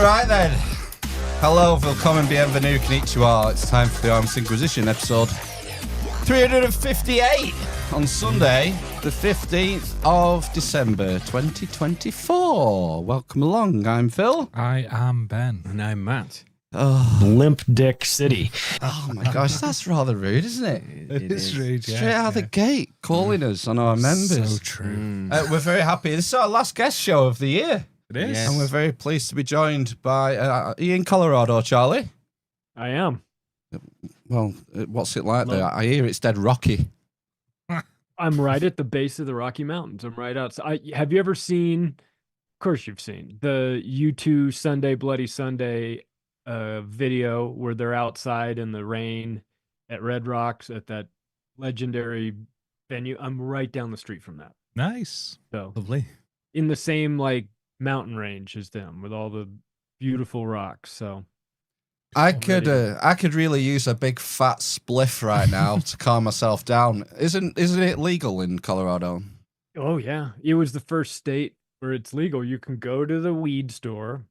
right then. Hello, willkommen, bienvenue, konnichiwa. It's time for the Amish Inquisition episode 358 on Sunday, the 15th of December, 2024. Welcome along. I'm Phil. I am Ben. And I'm Matt. Oh, Limp Dick City. oh my gosh, that's rather rude, isn't it? It is rude, yeah. Straight out of the gate, calling us on our members. So true. We're very happy. This is our last guest show of the year. It is. Yes. And we're very pleased to be joined by, are you in Colorado, Charlie? I am. Well, what's it like there? I hear it's dead rocky. I'm right at the base of the Rocky Mountains. I'm right outside. Have you ever seen, of course you've seen, the U2 Sunday Bloody Sunday video where they're outside in the rain at Red Rocks at that legendary venue? I'm right down the street from that. Nice. So Lovely. in the same like mountain range as them with all the beautiful rocks. So I could really use a big fat spliff right now to calm myself down. Isn't it legal in Colorado? oh yeah, it was the first state where it's legal. You can go to the weed store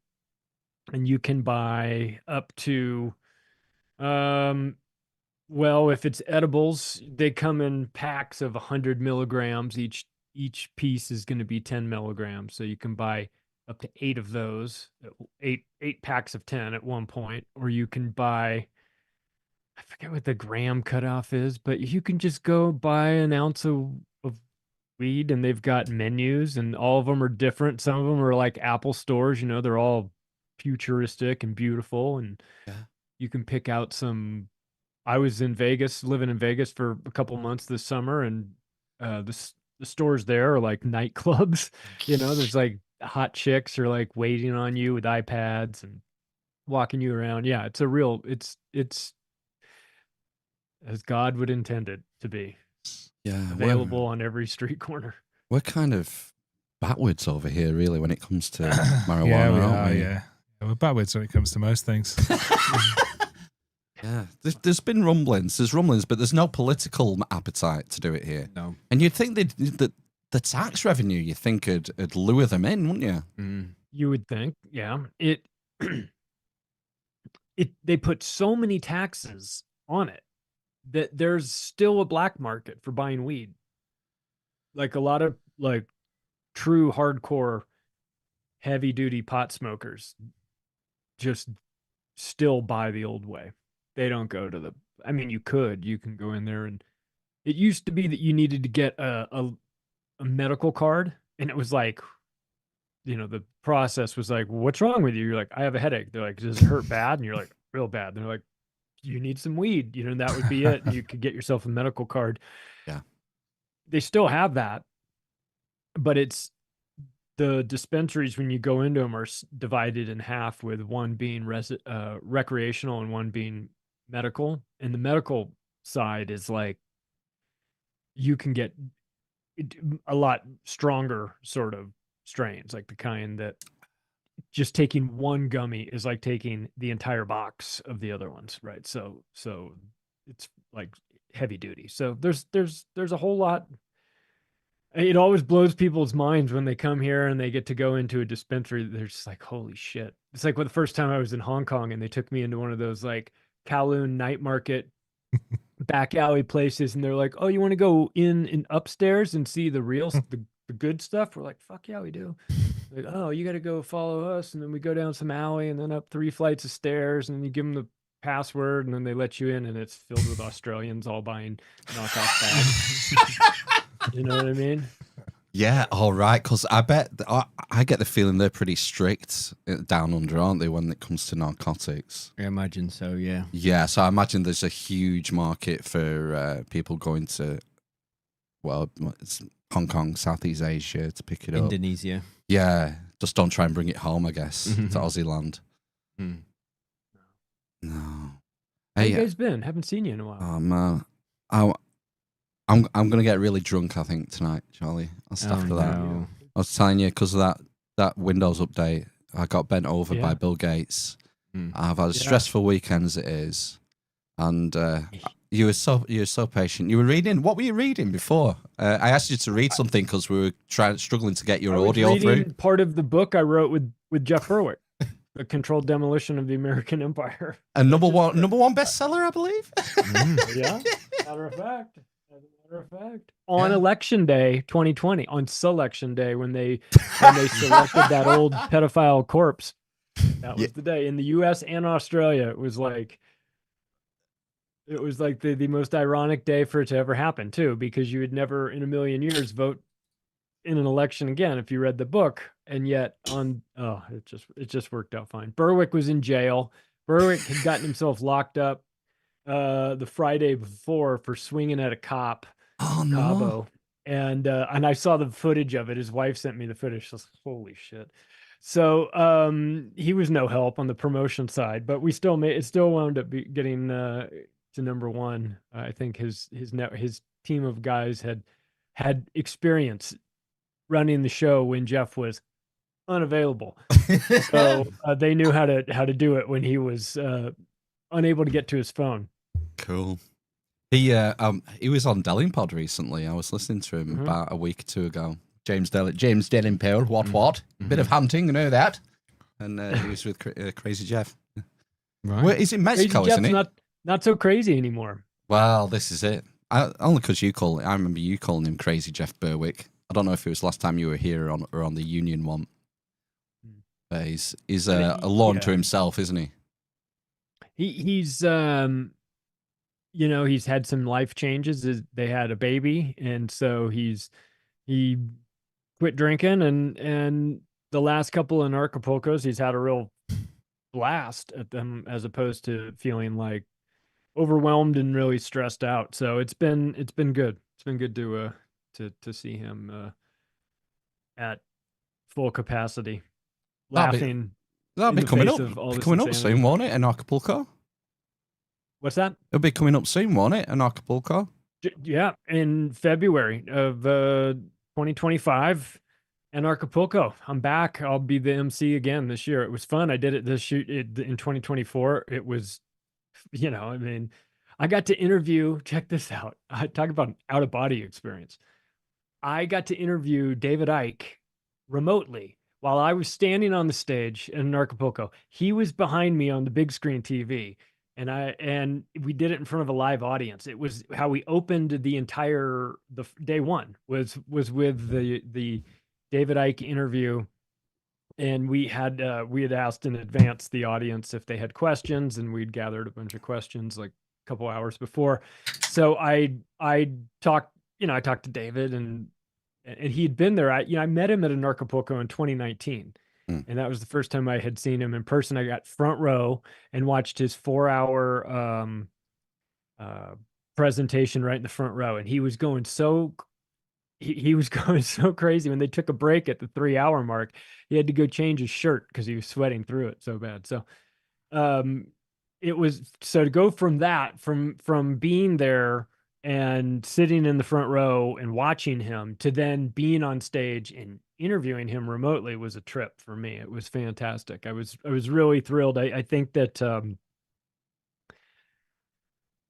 and you can buy up to well, if it's edibles, they come in packs of 100 milligrams. Each piece is going to be 10 milligrams. So you can buy up to 8 of those, eight packs of 10 at one point, or you can buy, I forget what the gram cutoff is, but you can just go buy an ounce of weed, and they've got menus, and all of them are different. Some of them are like Apple stores, you know, they're all futuristic and beautiful, and Yeah. you can pick out some. I was in Vegas, living in Vegas for a couple months this summer, and the stores there are like nightclubs. You know, there's like hot chicks are like waiting on you with iPads and walking you around. Yeah, it's a real, it's as God would intend it to be, Yeah, available on every street corner. We're kind of backwards over here, really, when it comes to marijuana, Yeah, we aren't are, we? yeah. We're backwards when it comes to most things. Yeah. There's been rumblings, but there's no political appetite to do it here. No. And you'd think that the tax revenue, you think, would lure them in, wouldn't you? Mm. You would think, yeah. They put so many taxes on it that there's still a black market for buying weed. Like a lot of like true hardcore heavy duty pot smokers just still buy the old way. They don't go to I mean, you can go in there, and it used to be that you needed to get a medical card, and it was like, you know, the process was like, what's wrong with you? You're like, I have a headache. They're like, does it hurt bad? And you're like, real bad. And they're like, you need some weed, you know, and that would be it. And you could get yourself a medical card. Yeah. They still have that, but it's the dispensaries, when you go into them, are divided in half, with one being recreational and one being medical. And the medical side is like, you can get a lot stronger sort of strains, like the kind that just taking one gummy is like taking the entire box of the other ones, right? So it's like heavy duty. So there's a whole lot. It always blows people's minds when they come here and they get to go into a dispensary. They're just like, holy shit. It's like the first time I was in Hong Kong and they took me into one of those like Kowloon night market back alley places, and they're like, oh, you want to go in upstairs and see the real the good stuff? We're like, fuck yeah, we do. Like, oh, you got to go follow us. And then we go down some alley and then up 3 flights of stairs, and then you give them the password, and then they let you in, and it's filled with Australians all buying knockoff bags. You know what I mean? Yeah, all right, because I bet I get the feeling they're pretty strict down under, aren't they, when it comes to narcotics? I imagine so, yeah. Yeah, so I imagine there's a huge market for people going to, well, it's Hong Kong, Southeast Asia to pick it up. Indonesia. Yeah, just don't try and bring it home, I guess, to Aussie land. Mm. No. How Hey, you guys been? Haven't seen you in a while. oh man, I'm gonna get really drunk, I think, tonight, Charlie. That's after that. No. I was telling you, because of that Windows update, I got bent over by Yeah. Bill Gates. Mm. I've had a Yeah. stressful weekend as it is, and you were so patient. You were reading. What were you reading before? I asked you to read something because we were struggling to get your I was audio reading through. part of the book I wrote with Jeff Berwick. the controlled demolition of the American Empire. And number one bestseller, I believe. Yeah, matter of fact. As a matter of fact, on election day 2020, on selection day, when they selected that old pedophile corpse, that was the day in the U.S. and Australia. It was like the most ironic day for it to ever happen too, because you would never in a million years vote in an election again if you read the book. And yet it just worked out fine. Berwick was in jail. Berwick had gotten himself locked up the Friday before for swinging at a cop. Oh Cabo. no! And I saw the footage of it. His wife sent me the footage. I was like, holy shit. So he was no help on the promotion side, but we still wound up getting to number one. I think his team of guys had experience running the show when Jeff was unavailable. So they knew how to do it when he was unable to get to his phone. Cool. He was on Delingpod recently. I was listening to him about a week or two ago. James Delingpod, what? Bit of hunting, you know that. And he was with Crazy Jeff. Right. Well, he's in Mexico, Crazy isn't Jeff's he? not so crazy anymore. Well, this is it. Only because I remember you calling him Crazy Jeff Berwick. I don't know if it was last time you were here or on the Union one. But he's a law unto himself, isn't he? He's he's had some life changes. They had a baby, and so he quit drinking, and the last couple in Acapulco's, he's had a real blast at them, as opposed to feeling like overwhelmed and really stressed out. So it's been good. It's been good to see him at full capacity, laughing. That'll be coming up insanity. soon, won't it? In Acapulco. What's that? It'll be coming up soon, won't it? In Acapulco. Yeah, in February of 2025, in Acapulco. I'm back. I'll be the MC again this year. It was fun. I did it in 2024. It was, I got to interview. Check this out. I talk about an out of body experience. I got to interview David Icke remotely while I was standing on the stage in Acapulco. He was behind me on the big screen TV. And we did it in front of a live audience. It was how we opened the day one was with the David Icke interview. And we had asked in advance the audience if they had questions, and we'd gathered a bunch of questions like a couple hours before. So I talked to David, and he'd been there. I met him at an Acapulco in 2019. And that was the first time I had seen him in person. I got front row and watched his 4-hour presentation right in the front row. And he was going he was going so crazy. When they took a break at the 3-hour mark, he had to go change his shirt because he was sweating through it so bad. So it was to go from that, from being there and sitting in the front row and watching him, to then being on stage and interviewing him remotely, was a trip for me. It was fantastic. I was really thrilled. I think that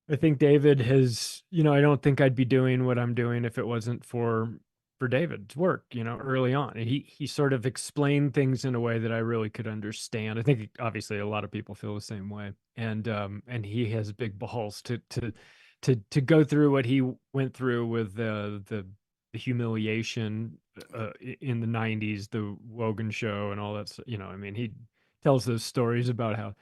I think David has, I don't think I'd be doing what I'm doing if it wasn't for David's work, early on. And he sort of explained things in a way that I really could understand. I think obviously a lot of people feel the same way. And he has big balls to go through what he went through with the humiliation in the 90s, the Wogan show and all that. He tells those stories about how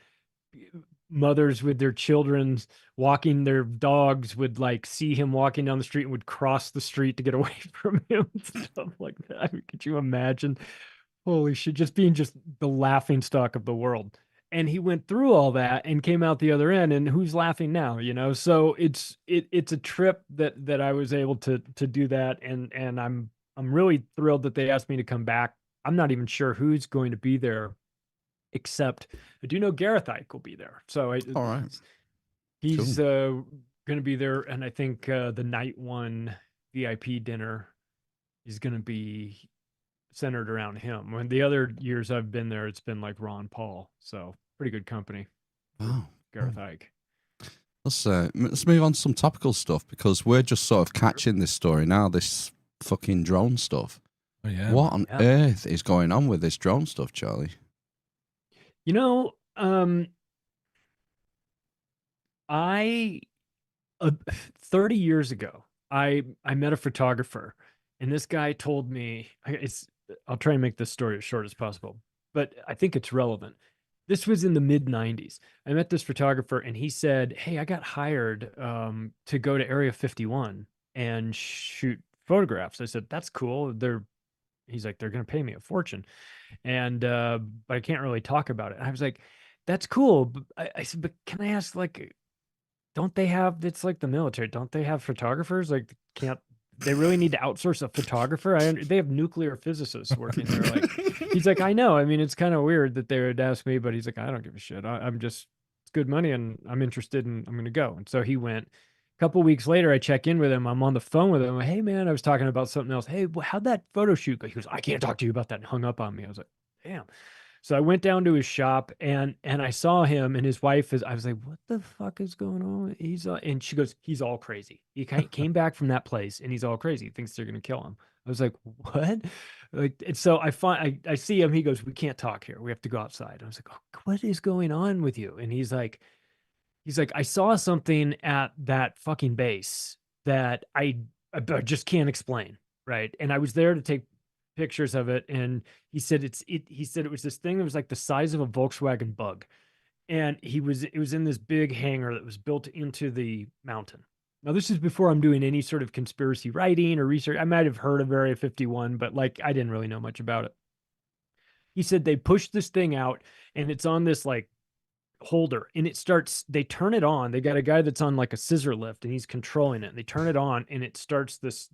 mothers with their children walking their dogs would see him walking down the street and would cross the street to get away from him, stuff like that. Could you imagine? Holy shit, just being the laughing stock of the world. And he went through all that and came out the other end, and who's laughing now, So it's a trip that I was able to do that, and I'm really thrilled that they asked me to come back. I'm not even sure who's going to be there, except I do know Gareth Icke will be there. So all right, he's going to be there, and I think the night one VIP dinner is going to be centered around him. When the other years I've been there, it's been like Ron Paul. So pretty good company. Wow, Gareth Icke. Let's move on to some topical stuff, because we're just sort of catching this story now. This fucking drone stuff. Oh, yeah. What on earth is going on with this drone stuff, Charlie? You know, I 30 years ago, I met a photographer, and this guy told me I'll try and make this story as short as possible, but I think it's relevant. This was in the mid 90s. I met this photographer and he said, "Hey, I got hired to go to Area 51 and shoot photographs." I said, "That's cool." He's like, "They're going to pay me a fortune." And but I can't really talk about it. And I was like, "That's cool." But I said, "But can I ask, like, don't they have, it's like the military, don't they have photographers? Like, can't they really need to outsource a photographer? They have nuclear physicists working there." Like, he's like, "I know. I mean, it's kind of weird that they would ask me," but he's like, "I don't give a shit. I'm just, it's good money and I'm interested and I'm going to go." And so he went. A couple weeks later, I check in with him. I'm on the phone with him. I'm like, "Hey, man," I was talking about something else. "Hey, how'd that photo shoot go?" He goes, "I can't talk to you about that," and hung up on me. I was like, "Damn." So I went down to his shop and I saw him and his wife is. I was like, "What the fuck is going on?" And she goes, "He's all crazy. He came back from that place and he's all crazy. He thinks they're gonna kill him." I was like, "What?" Like, and so I see him. He goes, "We can't talk here. We have to go outside." I was like, "Oh, what is going on with you?" And he's like, "I saw something at that fucking base that I just can't explain." Right. And I was there to take pictures of it. And he said it was this thing that was like the size of a Volkswagen Bug. And it was in this big hangar that was built into the mountain. Now, this is before I'm doing any sort of conspiracy writing or research. I might have heard of Area 51, but like I didn't really know much about it. He said they pushed this thing out and it's on this like holder and they turn it on. They got a guy that's on like a scissor lift and he's controlling it. And they turn it on and it starts this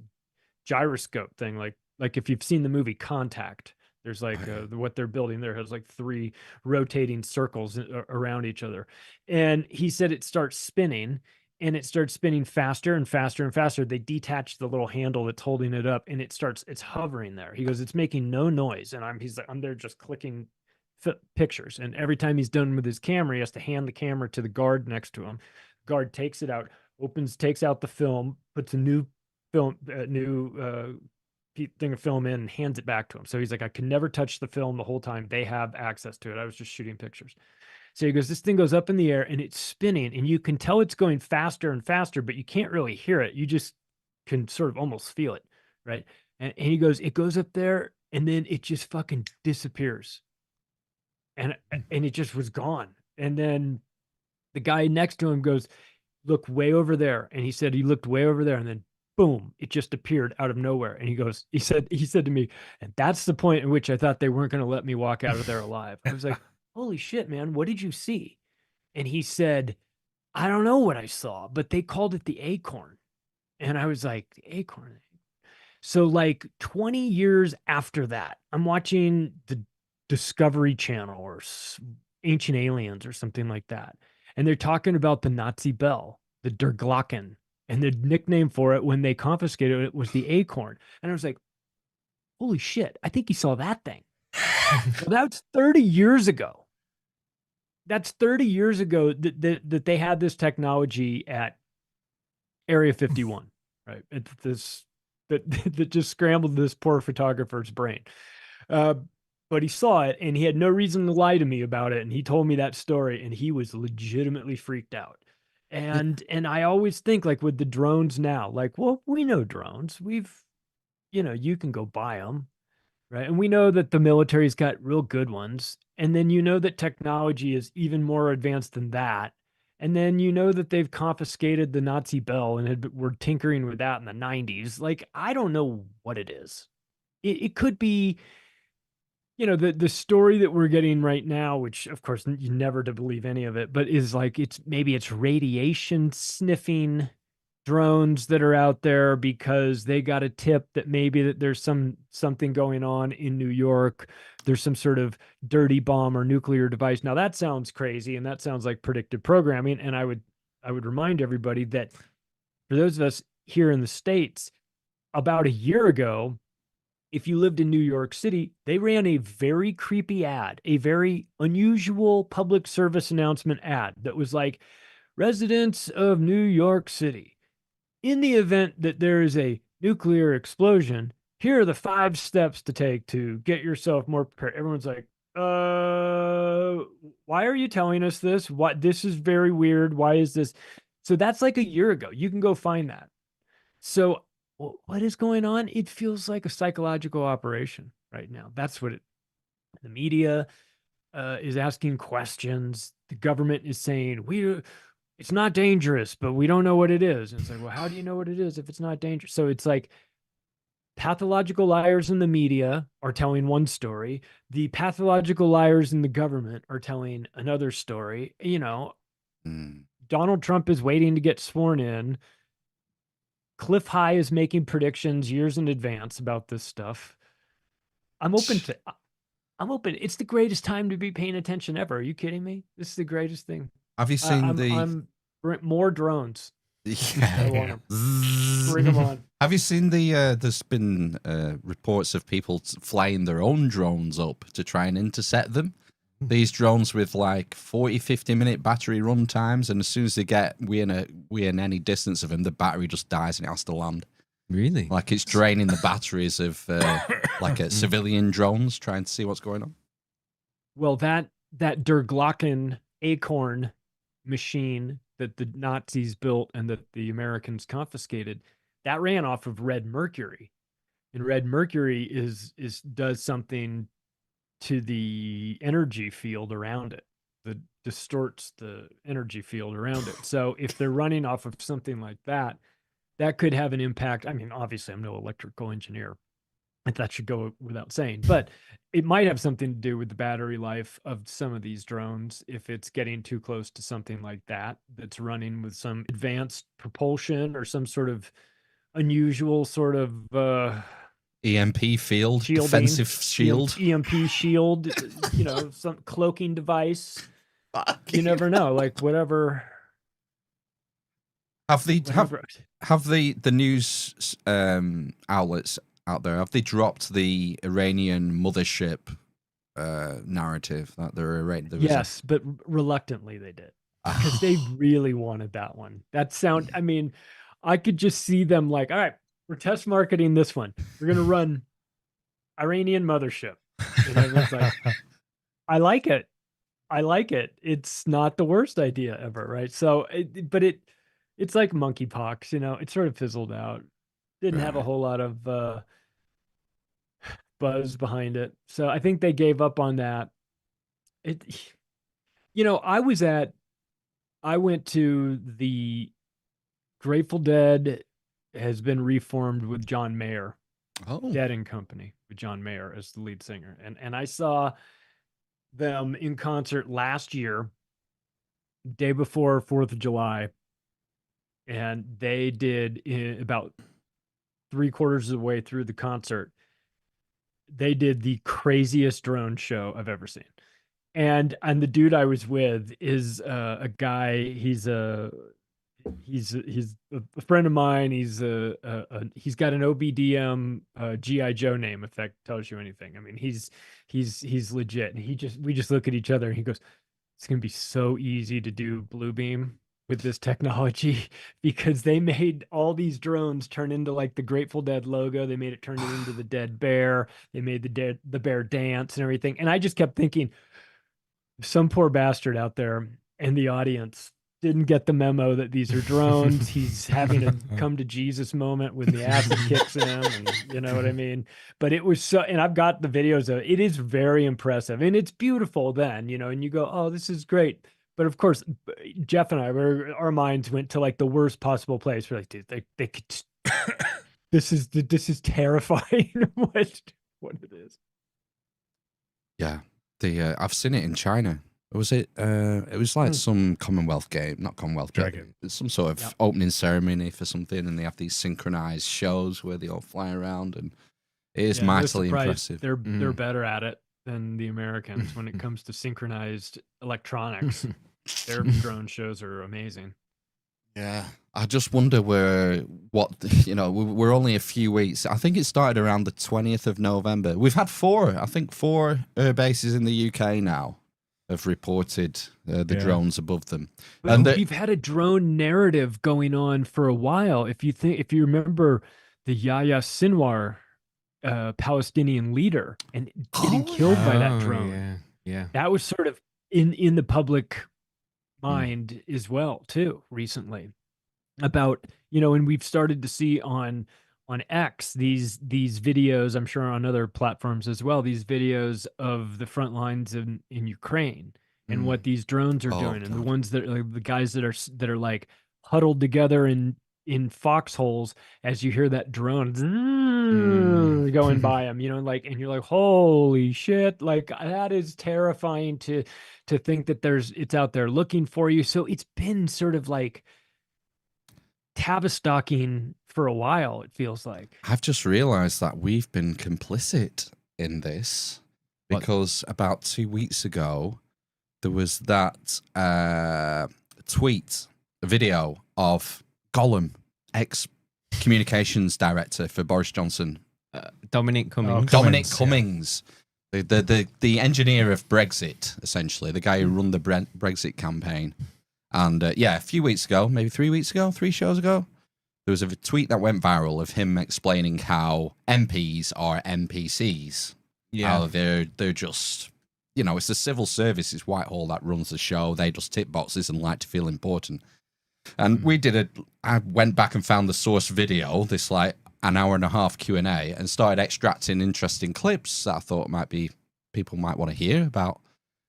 gyroscope thing, like if you've seen the movie Contact. There's like what they're building there has like three rotating circles around each other. And he said it starts spinning and it starts spinning faster and faster and faster. They detach the little handle that's holding it up and it's hovering there. He goes, "It's making no noise." And he's like, "I'm there just clicking pictures." And every time he's done with his camera, he has to hand the camera to the guard next to him. Guard takes it out, takes out the film, puts a new thing of film in and hands it back to him. So he's like, "I can never touch the film the whole time. They have access to it. I was just shooting pictures." So he goes, "This thing goes up in the air and it's spinning and you can tell it's going faster and faster, but you can't really hear it. You just can sort of almost feel it." Right. And he goes, "It goes up there and then it just fucking disappears." And it just was gone. And then the guy next to him goes, "Look way over there." And he said he looked way over there and then boom, it just appeared out of nowhere. And he said to me, "And that's the point at which I thought they weren't going to let me walk out of there alive." I was like, "Holy shit, man, what did you see?" And he said, "I don't know what I saw, but they called it the acorn." And I was like, "The acorn." So like 20 years after that, I'm watching the Discovery Channel or Ancient Aliens or something like that. And they're talking about the Nazi bell, the Der Glocken. And the nickname for it when they confiscated it was the acorn. And I was like, "Holy shit, I think he saw that thing." Well, that's 30 years ago. That's 30 years ago that they had this technology at Area 51, right? It's this that just scrambled this poor photographer's brain. But he saw it and he had no reason to lie to me about it. And he told me that story and he was legitimately freaked out. And I always think, like, with the drones now, like, well, we know drones. You can go buy them, right? And we know that the military's got real good ones. And then you know that technology is even more advanced than that. And then you know that they've confiscated the Nazi bell and were tinkering with that in the 90s. Like, I don't know what it is. It could be, the story that we're getting right now, which of course you never to believe any of it, but is like it's radiation sniffing drones that are out there because they got a tip that maybe that there's something going on in New York. There's some sort of dirty bomb or nuclear device. Now that sounds crazy and that sounds like predictive programming. And I would remind everybody that for those of us here in the States, about a year ago, if you lived in New York City, they ran a very creepy ad, a very unusual public service announcement ad that was like, "Residents of New York City, in the event that there is a nuclear explosion, here are the 5 steps to take to get yourself more prepared." Everyone's like, why are you telling us this? What, this is very weird. Why is this? So that's like a year ago. You can go find that. So what is going on? It feels like a psychological operation right now. That's what the media is asking questions. The government is saying, it's not dangerous, but we don't know what it is. And it's like, well, how do you know what it is if it's not dangerous? So it's like pathological liars in the media are telling one story. The pathological liars in the government are telling another story. You know, Donald Trump is waiting to get sworn in. Cliff High is making predictions years in advance about this stuff. I'm open. It's the greatest time to be paying attention ever. Are you kidding me? This is the greatest thing. Have you seen I'm more drones. Yeah. I want 'em. Bring them on. Have you seen there's been reports of people flying their own drones up to try and intercept them? These drones with like 40, 50-minute battery run times, and as soon as they get within any distance of them, the battery just dies and it has to land. Really? Like it's draining the batteries of like a civilian drones trying to see what's going on. Well, that Der Glocken Acorn machine that the Nazis built and that the Americans confiscated, that ran off of red mercury. And red mercury does something to the energy field around it that distorts the energy field around it. So if they're running off of something like that, that could have an impact. I mean, obviously I'm no electrical engineer, and that should go without saying, but it might have something to do with the battery life of some of these drones if it's getting too close to something like that that's running with some advanced propulsion or some sort of unusual sort of EMP field, shielding, defensive shield. EMP shield, you know, some cloaking device. You never know, like whatever. Have the news outlets out there, have they dropped the Iranian mothership narrative that they're Iranian? Yes, but reluctantly they did, because they really wanted that one. I mean, I could just see them like, all right, we're test marketing this one. We're going to run Iranian mothership. And everyone's like, I like it. It's not the worst idea ever, right? So, it's like monkeypox, you know, it sort of fizzled out. Didn't have a whole lot of buzz behind it. So I think they gave up on that. You know, I went to the Grateful Dead has been reformed with John Mayer. Dead and Company with John Mayer as the lead singer. And I saw them in concert last year, day before 4th of July. And they did about 3/4 of the way through the concert, they did the craziest drone show I've ever seen. And the dude I was with is a guy. He's a friend of mine. He's got an OBDM GI Joe name, if that tells you anything. I mean, he's legit. And we just look at each other and he goes, "It's gonna be so easy to do Bluebeam with this technology," because they made all these drones turn into like the Grateful Dead logo. They made it turn it into the dead bear. They made the bear dance and everything. And I just kept thinking, some poor bastard out there in the audience didn't get the memo that these are drones. He's having a come to Jesus moment when the acid kicks him, and you know what I mean? But it was so, and I've got the videos of it. It is very impressive and it's beautiful then, you know, and you go, oh, this is great. But of course, Jeff and I, our minds went to like the worst possible place. We're like, dude, they could, this is terrifying. what it is. Yeah. I've seen it in China. Was it? It was like some Commonwealth game, not Commonwealth game. It's some sort of opening ceremony for something, and they have these synchronized shows where they all fly around, and it is mightily impressive. They're better at it than the Americans when it comes to synchronized electronics. Their drone shows are amazing. Yeah, I just wonder we're only a few weeks. I think it started around the 20th of November. We've had four air bases in the UK now have reported the drones above them. Well, and we've had a drone narrative going on for a while. If you remember the Yahya Sinwar Palestinian leader and getting killed by that drone. Yeah. that was sort of in the public mind as well too recently, about, and we've started to see on X these videos, I'm sure on other platforms as well, these videos of the front lines in Ukraine and what these drones are Oh, doing, and the God. ones that like the guys that are like huddled together in foxholes as you hear that drone going by them, and you're like, holy shit, like that is terrifying to think that it's out there looking for you. So it's been sort of like Tavistock-ing for a while, it feels like. I've just realized that we've been complicit in this because about 2 weeks ago, there was that video of Gollum, ex-communications director for Boris Johnson. Dominic Cummings. Dominic Cummings, the engineer of Brexit, essentially, the guy who run the Brexit campaign. And a few weeks ago, maybe 3 weeks ago, 3 shows ago, there was a tweet that went viral of him explaining how MPs are NPCs. Yeah. How they're just, it's the civil service, it's Whitehall that runs the show. They just tick boxes and like to feel important. And I went back and found the source video, this like an hour and a half Q&A, and started extracting interesting clips that I thought people might want to hear about.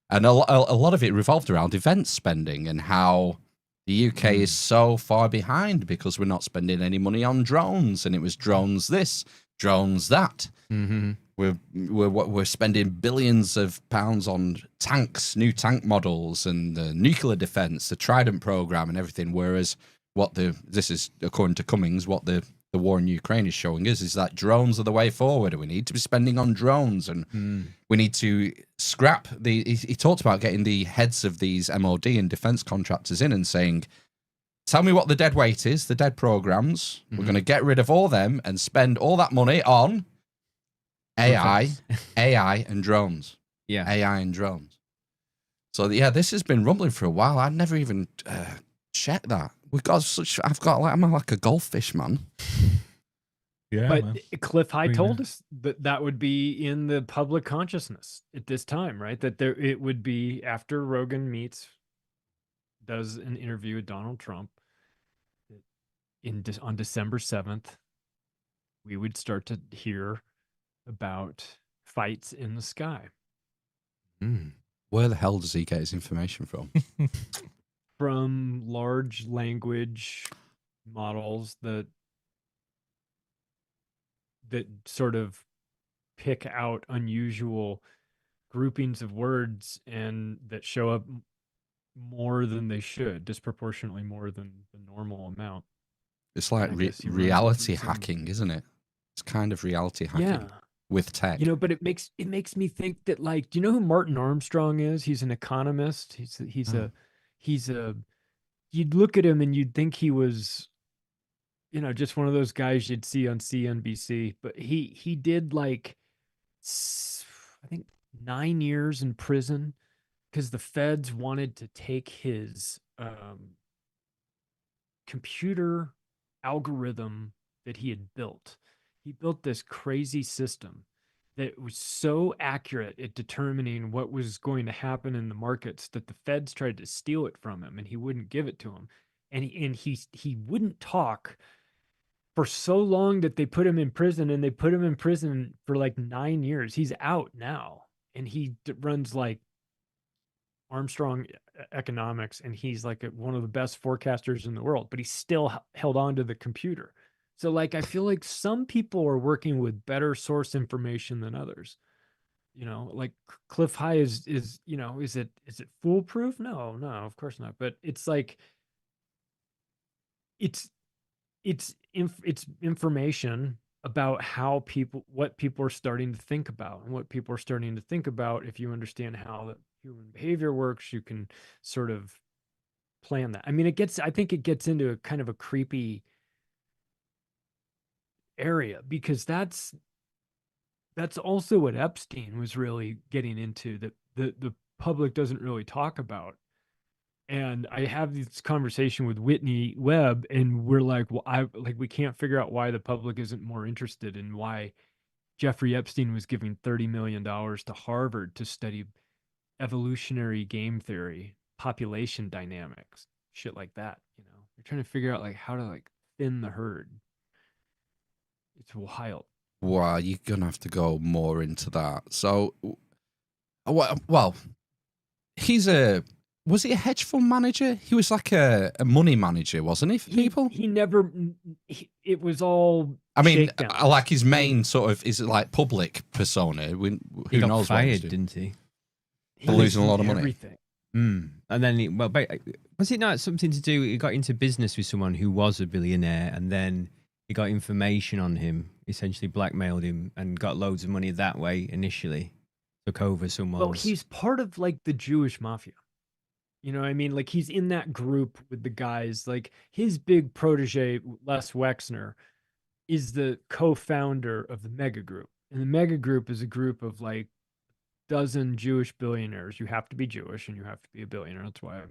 And a lot of it revolved around defense spending and how the UK is so far behind because we're not spending any money on drones. And it was drones this, drones that. Mm-hmm. We're spending billions of pounds on tanks, new tank models, and the nuclear defense, the Trident program, and everything. Whereas this is according to Cummings, what the war in Ukraine is showing us is that drones are the way forward. We need to be spending on drones, and we need to scrap he talked about getting the heads of these MOD and defense contractors in and saying, tell me what the dead weight is, the dead programs. We're going to get rid of all them and spend all that money on AI and drones. Yeah. AI and drones. So this has been rumbling for a while. I'd never even checked that. I'm like a goldfish, man. Yeah, but man. Cliff High Pretty told nice. us that would be in the public consciousness at this time, right? That it would be after Rogan does an interview with Donald Trump on December 7th, we would start to hear about fights in the sky. Where the hell does he get his information from? From large language models that sort of pick out unusual groupings of words and that show up more than they should, disproportionately more than the normal amount. It's like reality hacking, isn't it? It's kind of reality hacking with tech. But it makes me think that, like, do you know who Martin Armstrong is? He's an economist. You'd look at him and you'd think he was, just one of those guys you'd see on CNBC, but he did like, I think 9 years in prison because the feds wanted to take his computer algorithm that he had built. He built this crazy system that was so accurate at determining what was going to happen in the markets that the feds tried to steal it from him, and he wouldn't give it to him. And he wouldn't talk for so long that they put him in prison, and they put him in prison for like 9 years. He's out now, and he runs like Armstrong Economics, and he's like one of the best forecasters in the world, but he still held on to the computer. So like, I feel like some people are working with better source information than others. Like Cliff High is is it foolproof? No, of course not. But it's like, it's information about what people are starting to think about, and what people are starting to think about. If you understand how the human behavior works, you can sort of plan that. I mean, I think it gets into a kind of a creepy area, because that's also what Epstein was really getting into, that the public doesn't really talk about. And I have this conversation with Whitney Webb, and we're like, well, we can't figure out why the public isn't more interested in why Jeffrey Epstein was giving $30 million to Harvard to study evolutionary game theory, population dynamics, shit like that. They're trying to figure out like how to like thin the herd. It's wild. Wow, you're gonna have to go more into that. So, well, was he a hedge fund manager? He was like a money manager, wasn't he, for people? He never, it was all, I mean, shakedowns. like his main sort of, is it like public persona? Who He got knows what he was fired, doing? didn't he? For losing a lot of money. Everything. And then, was it not something to do? He got into business with someone who was a billionaire, and then he got information on him, essentially blackmailed him, and got loads of money that way initially. Took over someone's. Well, he's part of like the Jewish mafia. You know what I mean? Like he's in that group with the guys. Like his big protege, Les Wexner, is the co-founder of the Mega Group. And the Mega Group is a group of like dozen Jewish billionaires. You have to be Jewish and you have to be a billionaire. That's why I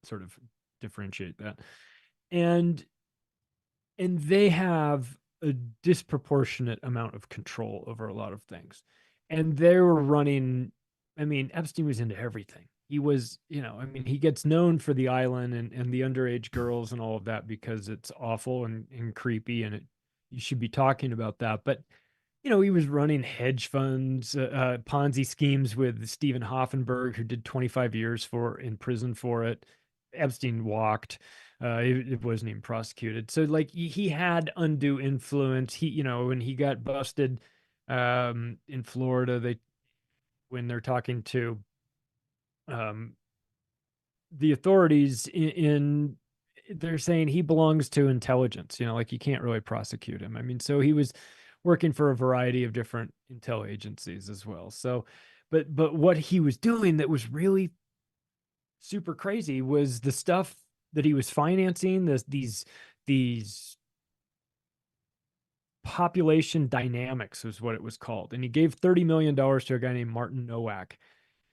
sort of differentiate that. And they have a disproportionate amount of control over a lot of things. And they were running, I mean, Epstein was into everything. He was, he gets known for the island and the underage girls and all of that because it's awful and creepy, and you should be talking about that. But, he was running hedge funds, Ponzi schemes with Stephen Hoffenberg, who did 25 years in prison for it. Epstein walked. It wasn't even prosecuted. So like he had undue influence. When he got busted in Florida, when they're talking to the authorities they're saying he belongs to intelligence, like you can't really prosecute him. I mean, so he was working for a variety of different intel agencies as well. So, but what he was doing that was really super crazy was the stuff that he was financing, these population dynamics was what it was called. And he gave $30 million to a guy named Martin Nowak.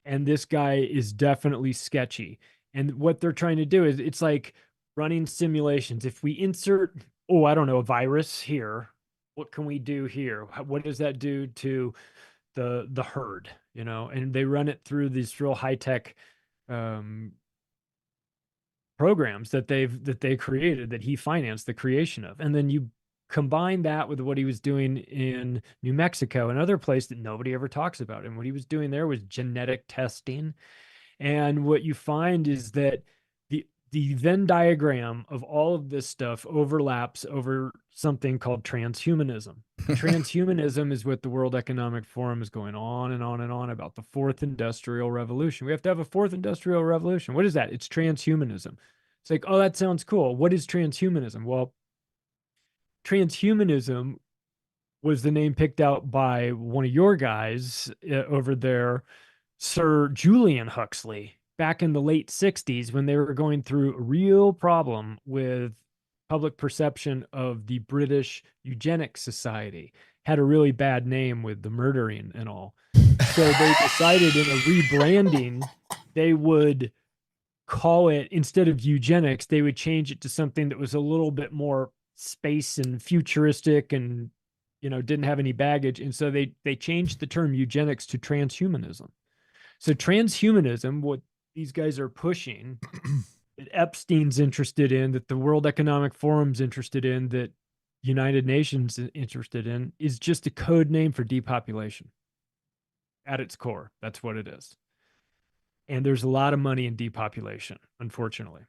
And this guy is definitely sketchy. And what they're trying to do is it's like running simulations. If we insert, a virus here, what can we do here? What does that do to the herd? And they run it through these real high-tech programs that they created, that he financed the creation of. And then you combine that with what he was doing in New Mexico, another place that nobody ever talks about. And what he was doing there was genetic testing. And what you find is that the Venn diagram of all of this stuff overlaps over something called transhumanism. Transhumanism is what the World Economic Forum is going on and on and on about, the fourth industrial revolution. We have to have a fourth industrial revolution. What is that? It's transhumanism. It's like, oh, that sounds cool. What is transhumanism? Well, transhumanism was the name picked out by one of your guys over there, Sir Julian Huxley, back in the late 60s, when they were going through a real problem with public perception of the British Eugenics Society. Had a really bad name with the murdering and all. So they decided in a rebranding, they would call it, instead of eugenics, they would change it to something that was a little bit more space and futuristic and, didn't have any baggage. And so they changed the term eugenics to transhumanism. So transhumanism, what these guys are pushing, that Epstein's interested in, that the World Economic Forum's interested in, that United Nations is interested in, is just a code name for depopulation. At its core, that's what it is. And there's a lot of money in depopulation, unfortunately.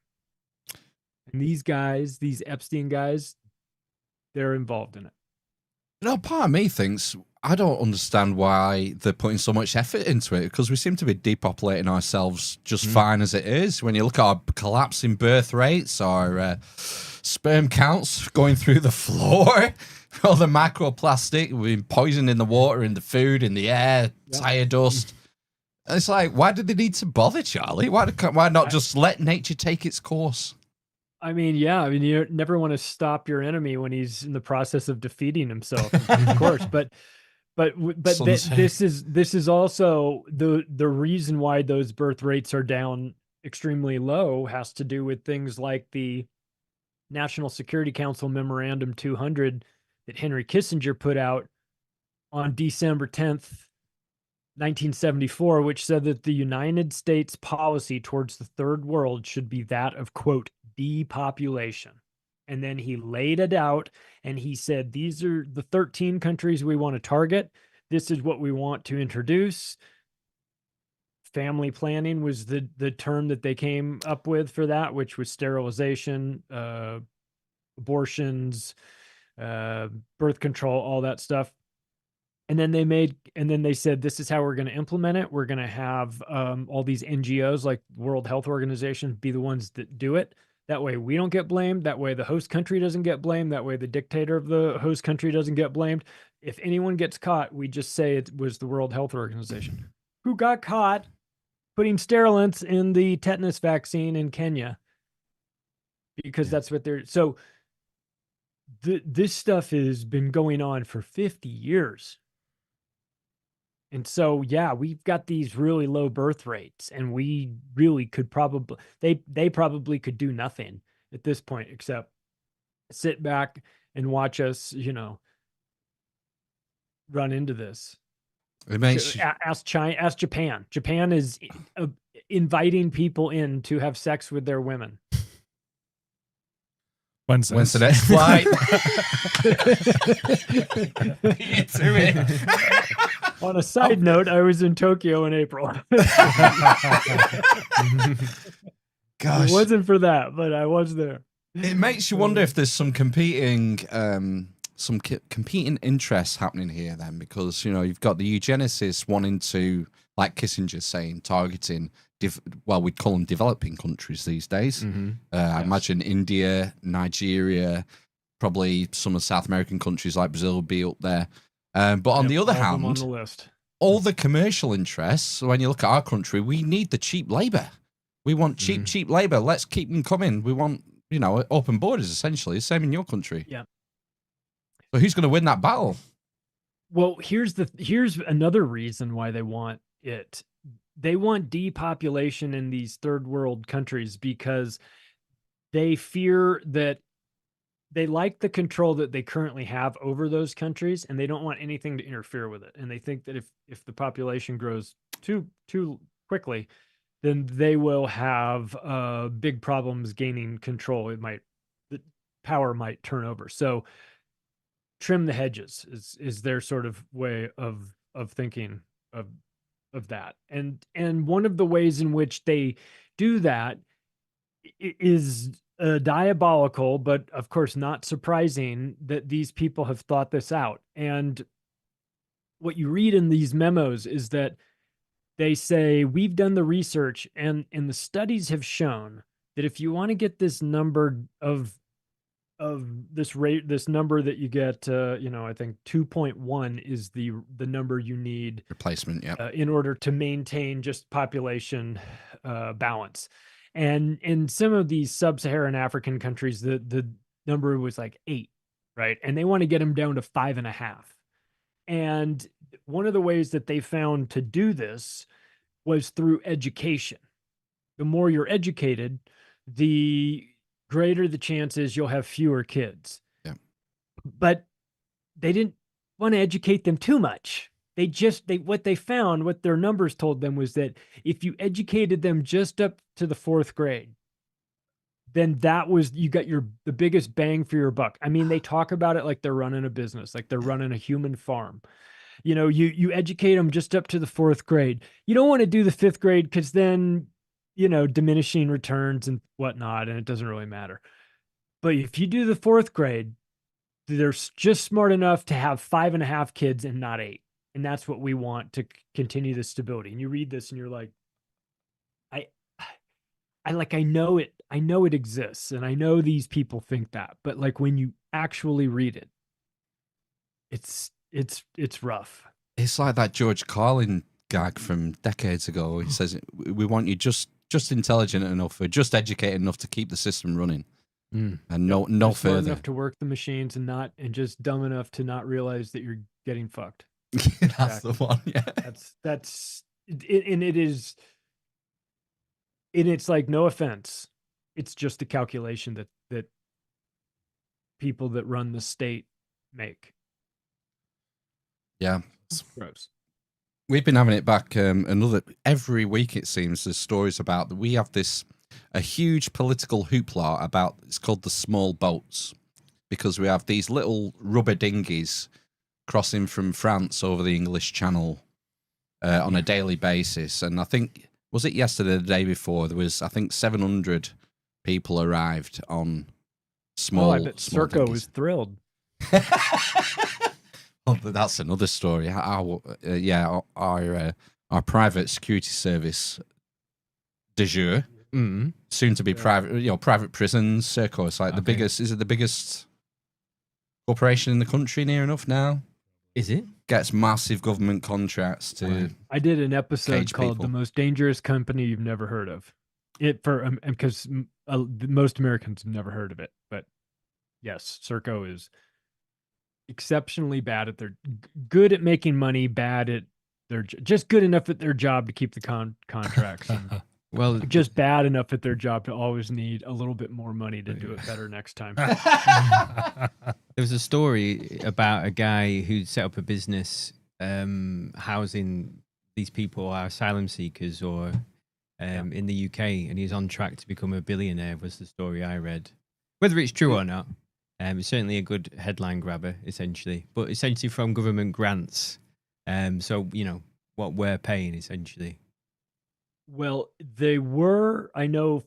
And these guys, these Epstein guys, they're involved in it. Part of me thinks, I don't understand why they're putting so much effort into it, because we seem to be depopulating ourselves just fine as it is. When you look at our collapsing birth rates, our sperm counts going through the floor, all the microplastic, we're poisoning the water, in the food, in the air, tire dust. And it's like, why do they need to bother, Charlie? Why not just let nature take its course? I mean, you never want to stop your enemy when he's in the process of defeating himself, of course. But this is also the reason why those birth rates are down extremely low, has to do with things like the National Security Council Memorandum 200 that Henry Kissinger put out on December 10th, 1974, which said that the United States policy towards the third world should be that of, quote, depopulation. And then he laid it out and he said, these are the 13 countries we want to target. This is what we want to introduce. Family planning was the term that they came up with for that, which was sterilization, abortions, birth control, all that stuff. And then they said, this is how we're going to implement it. We're going to have all these NGOs like World Health Organization be the ones that do it. That way we don't get blamed. That way the host country doesn't get blamed. That way the dictator of the host country doesn't get blamed. If anyone gets caught, we just say it was the World Health Organization who got caught putting sterilants in the tetanus vaccine in Kenya, because that's what they're, so this stuff has been going on for 50 years. And so, yeah, we've got these really low birth rates, and we really could probably, they probably could do nothing at this point except sit back and watch us, run into this. It makes ask China, ask Japan. Japan is inviting people in to have sex with their women. When's the next flight? On a side note, I was in Tokyo in April. Gosh, it wasn't for that, but I was there. It makes you wonder if there's some competing interests happening here then, because you've got the eugenicists wanting to, like Kissinger saying, targeting we'd call them developing countries these days. I imagine India, Nigeria, probably some of South American countries like Brazil would be up there. But on the other hand, on the list, all the commercial interests, when you look at our country, we need the cheap labor. We want cheap labor. Let's keep them coming. We want, open borders, essentially. Same in your country. Yeah. So who's going to win that battle? Well, here's another reason why they want it. They want depopulation in these third world countries because they fear that they like the control that they currently have over those countries, and they don't want anything to interfere with it. And they think that if the population grows too quickly, then they will have big problems gaining control. The power might turn over. So trim the hedges is their sort of way of thinking of that. And one of the ways in which they do that is diabolical, but of course not surprising that these people have thought this out. And what you read in these memos is that they say, we've done the research and the studies have shown that if you want to get this number of this rate, this number that you get, I think 2.1 is the number you need replacement, in order to maintain just population balance. And in some of these sub-Saharan African countries, the number was like 8, right? And they want to get them down to 5.5. And one of the ways that they found to do this was through education. The more you're educated, the greater the chances you'll have fewer kids. Yeah. But they didn't want to educate them too much. What they found, what their numbers told them, was that if you educated them just up to the 4th grade, then you got the biggest bang for your buck. I mean, they talk about it like they're running a business, like they're running a human farm. You educate them just up to the 4th grade. You don't want to do the 5th grade because then, diminishing returns and whatnot, and it doesn't really matter. But if you do the 4th grade, they're just smart enough to have 5.5 kids and not 8. And that's what we want to continue the stability. And you read this and you're like, I know it exists. And I know these people think that, but like when you actually read it, it's rough. It's like that George Carlin gag from decades ago. He says, we want you just intelligent enough or just educated enough to keep the system running. And no just further. Smart enough to work the machines and just dumb enough to not realize that you're getting fucked. That's the one. Yeah. That's it, and it is, and it's like, no offense, it's just a calculation that people that run the state make. Yeah. Gross. We've been having it back every week. It seems there's stories about that. We have a huge political hoopla about. It's called the small boats because we have these little rubber dinghies crossing from France over the English Channel on a daily basis. And I think was it yesterday, or the day before, there was 700 people arrived on small. I bet Serco was thrilled. Oh, that's another story. Our private security service de jure, soon to be private prisons. Serco is like the biggest. Is it the biggest corporation in the country? Near enough now. Is it? Gets massive government contracts to. I did an episode called people. "The Most Dangerous Company You've Never Heard of." Because most Americans have never heard of it, but yes, Serco is exceptionally bad at good at making money, bad at just good enough at their job to keep the contracts. Well, just bad enough at their job to always need a little bit more money to do it better next time. There was a story about a guy who set up a business housing these people, are asylum seekers, or in the UK, and he's on track to become a billionaire. Was the story I read? Whether it's true or not. It's certainly a good headline grabber, essentially, but essentially from government grants. So, what we're paying, essentially. Well, I know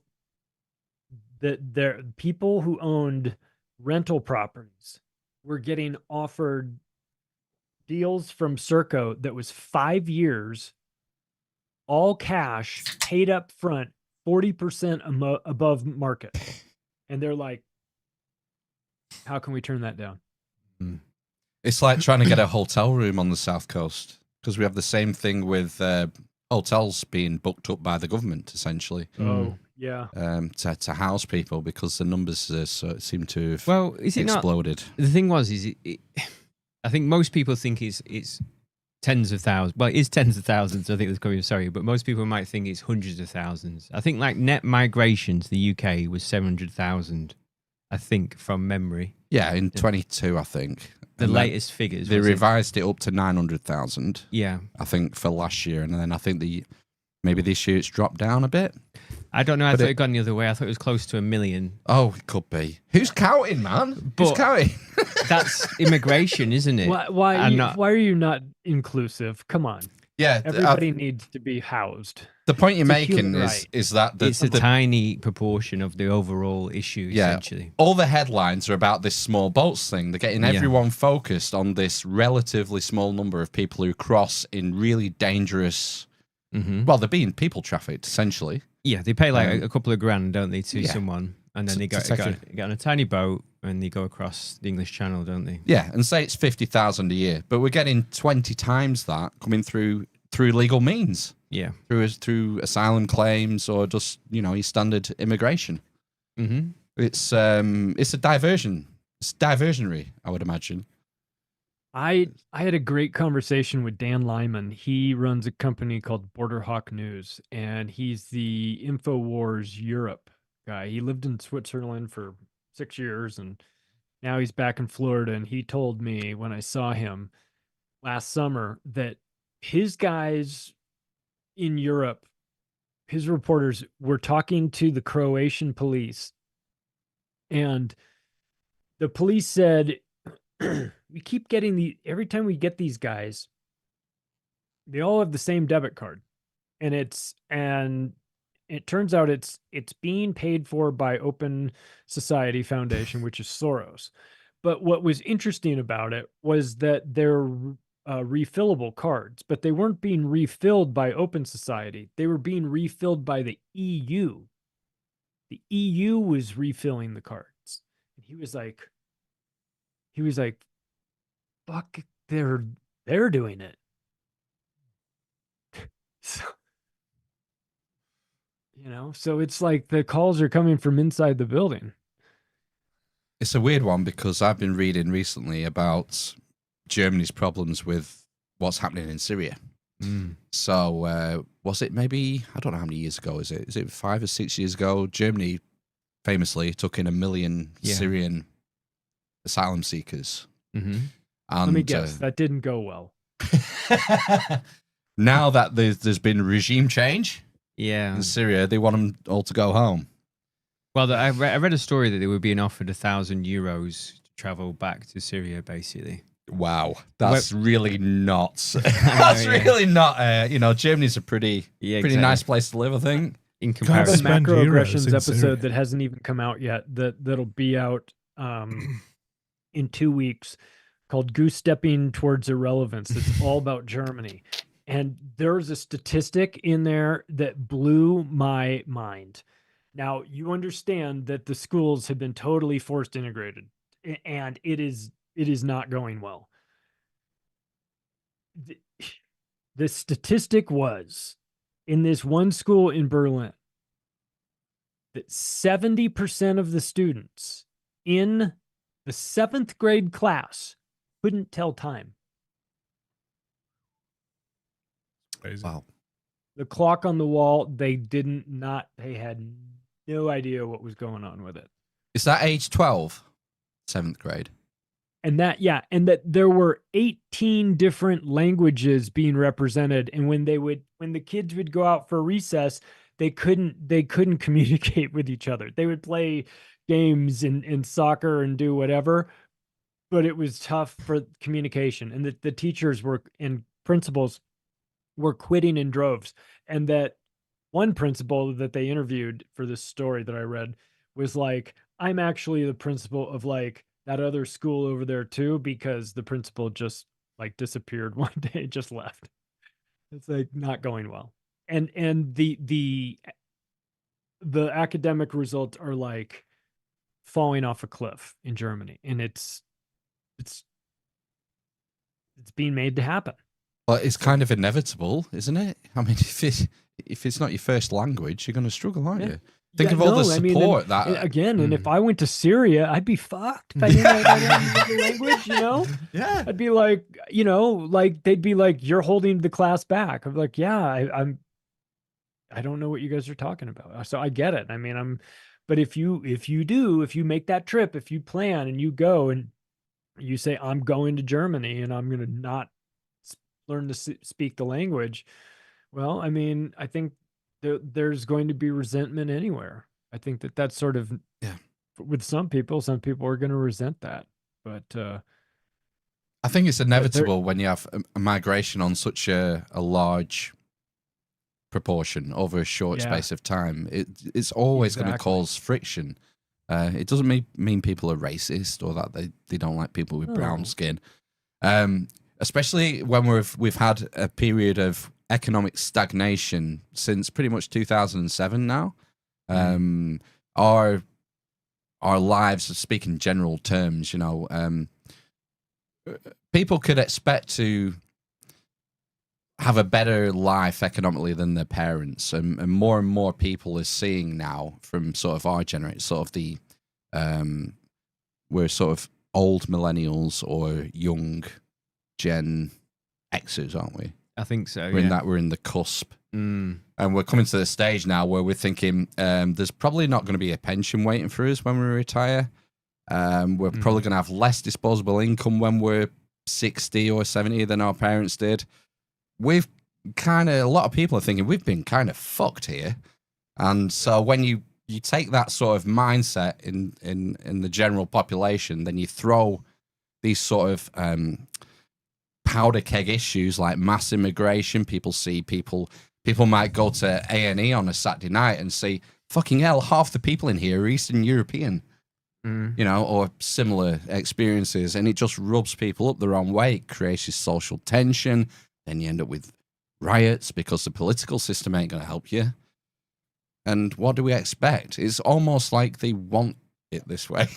that there people who owned rental properties were getting offered deals from Serco that was 5 years, all cash, paid up front, 40% above market. And they're like, how can we turn that down? It's like trying to get a hotel room on the South Coast because we have the same thing with hotels being booked up by the government, essentially. Oh, yeah. To house people because the numbers seem to have exploded. The thing was, I think most people think it's tens of thousands. Well, it is tens of thousands. I think that's coming. Sorry, but most people might think it's hundreds of thousands. I think like net migration to the UK was 700,000. I think from memory. Yeah, in 22, I think. The latest figures. They revised it up to 900,000. Yeah. I think for last year. And then I think maybe this year it's dropped down a bit. I don't know. I thought it gone the other way. I thought it was close to 1 million. Oh, it could be. Who's counting, man? Who's counting? That's immigration, isn't it? Why are you not inclusive? Come on. Yeah. Everybody needs to be housed. The point you're making is that it's a tiny proportion of the overall issue, essentially. All the headlines are about this small boats thing. They're getting everyone focused on this relatively small number of people who cross in really dangerous... Well, they're being people trafficked, essentially. Yeah, they pay like a couple of grand, don't they, to someone, and then they get on a tiny boat and they go across the English Channel, don't they? Yeah, and say it's 50,000 a year, but we're getting 20 times that coming through legal means. Yeah, through asylum claims or just your standard immigration. It's a diversion. It's diversionary, I would imagine. I had a great conversation with Dan Lyman. He runs a company called Border Hawk News, and he's the InfoWars Europe guy. He lived in Switzerland for 6 years, and now he's back in Florida. And he told me when I saw him last summer that his guys in Europe, his reporters were talking to the Croatian police, and the police said, we keep getting every time we get these guys, they all have the same debit card. And it turns out it's being paid for by Open Society Foundation, which is Soros. But what was interesting about it was that they're refillable cards, but they weren't being refilled by Open Society. They were being refilled by the EU. The EU was refilling the cards. And he was like, fuck, they're doing it. So, so it's like the calls are coming from inside the building. It's a weird one because I've been reading recently about Germany's problems with what's happening in Syria. So was it maybe, I don't know how many years ago is it 5 or 6 years ago, Germany famously took in 1 million Syrian asylum seekers. And, let me guess, that didn't go well. now that there's been regime change Yeah. in Syria, they want them all to go home. Well, I read a story that they were being offered €1,000 to travel back to Syria, basically. Wow, that's really not. That's really not. Germany's a pretty exactly. nice place to live, I think. In I have a comparison. Spend Macroaggressions euros in episode Syria. that hasn't even come out yet. That'll be out in 2 weeks, called "Goose Stepping Towards Irrelevance." It's all about Germany, and there's a statistic in there that blew my mind. Now you understand that the schools have been totally forced integrated, and it is not going well. The statistic was, in this one school in Berlin, that 70% of the students in the 7th grade class couldn't tell time. Crazy. Wow. The clock on the wall, they had no idea what was going on with it. Is that age 12? 7th grade. And that there were 18 different languages being represented. And when the kids would go out for recess, they couldn't communicate with each other. They would play games and soccer and do whatever, but it was tough for communication. And the teachers and principals were quitting in droves. And that one principal that they interviewed for this story that I read was like, I'm actually the principal of like that other school over there too, because the principal just like disappeared one day, just left. It's like not going well. And the academic results are like falling off a cliff in Germany, and it's being made to happen. Well, it's kind of inevitable, isn't it? I mean, if it's not your first language, you're going to struggle, aren't you? Think of all the support and if I went to Syria, I'd be fucked. If I didn't know the language, Yeah. I'd be like, like they'd be like, you're holding the class back. I'm like, yeah, I don't know what you guys are talking about. So I get it. I mean, but if you make that trip, if you plan and you go and you say, I'm going to Germany and I'm going to not learn to speak the language. Well, I mean, I think there's going to be resentment anywhere. I think that's sort of, with some people are going to resent that. But I think it's inevitable when you have a migration on such a large proportion over a short space of time. It's always going to cause friction. It doesn't mean people are racist or that they don't like people with brown skin. Especially when we've had a period of economic stagnation since pretty much 2007 now. Our lives, to speak in general terms, people could expect to have a better life economically than their parents, and more people are seeing now from sort of our generation, sort of the we're sort of old millennials or young Gen Xers, aren't we? I think so. We're in the cusp, and we're coming to the stage now where we're thinking there's probably not going to be a pension waiting for us when we retire. We're probably going to have less disposable income when we're 60 or 70 than our parents did. A lot of people are thinking we've been kind of fucked here, and so when you take that sort of mindset in the general population, then you throw these sort of powder keg issues like mass immigration. People might go to A&E on a Saturday night and say, fucking hell, half the people in here are Eastern European, or similar experiences. And it just rubs people up the wrong way. It creates this social tension. Then you end up with riots because the political system ain't going to help you. And what do we expect? It's almost like they want it this way.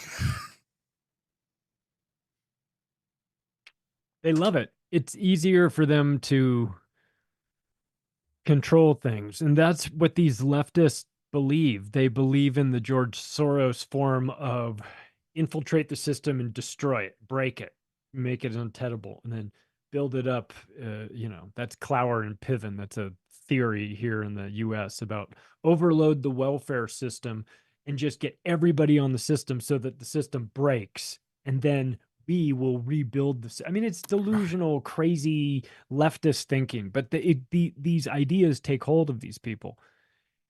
They love it. It's easier for them to control things. And that's what these leftists believe. They believe in the George Soros form of infiltrate the system and destroy it, break it, make it untenable, and then build it up. That's Clower and Piven. That's a theory here in the US about overload the welfare system and just get everybody on the system so that the system breaks, and then we will rebuild this. I mean, it's delusional, crazy leftist thinking, but these ideas take hold of these people,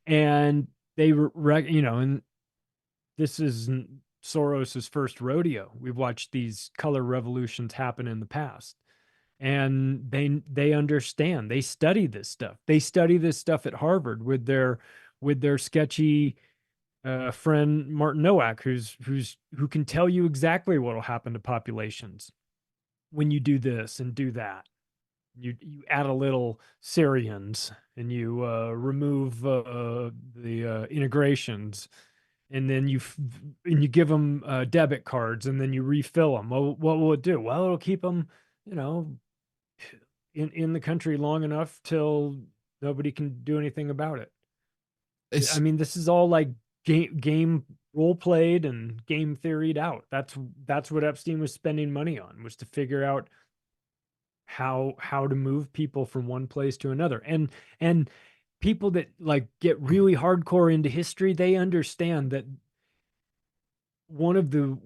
and and this isn't Soros's first rodeo. We've watched these color revolutions happen in the past, and they understand. They study this stuff. They study this stuff at Harvard with their sketchy friend Martin Nowak, who can tell you exactly what will happen to populations when you do this and do that. You add a little Syrians, and you remove the integrations, and then you give them debit cards, and then you refill them. Well, what will it do? Well, it'll keep them, in the country long enough till nobody can do anything about it. I mean, this is all like game role played and game theoried out. That's what Epstein was spending money on, was to figure out how to move people from one place to another. And people that like get really hardcore into history, they understand that one of the